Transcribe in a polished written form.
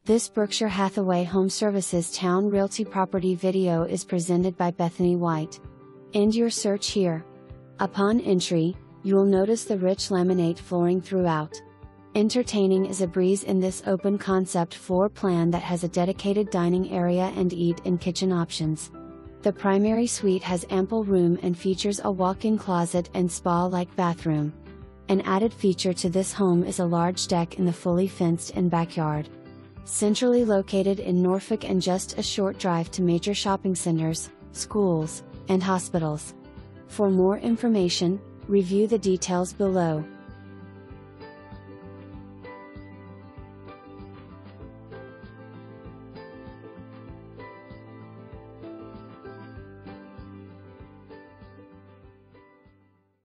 This Berkshire Hathaway HomeServices Towne Realty property video is presented by Bethany White. End your search here. Upon entry, you will notice the rich laminate flooring throughout. Entertaining is a breeze in this open concept floor plan that has a dedicated dining area and eat-in kitchen options. The primary suite has ample room and features a walk-in closet and spa-like bathroom. An added feature to this home is a large deck in the fully fenced-in backyard. Centrally located in Norfolk and just a short drive to major shopping centers, schools, and hospitals. For more information, review the details below.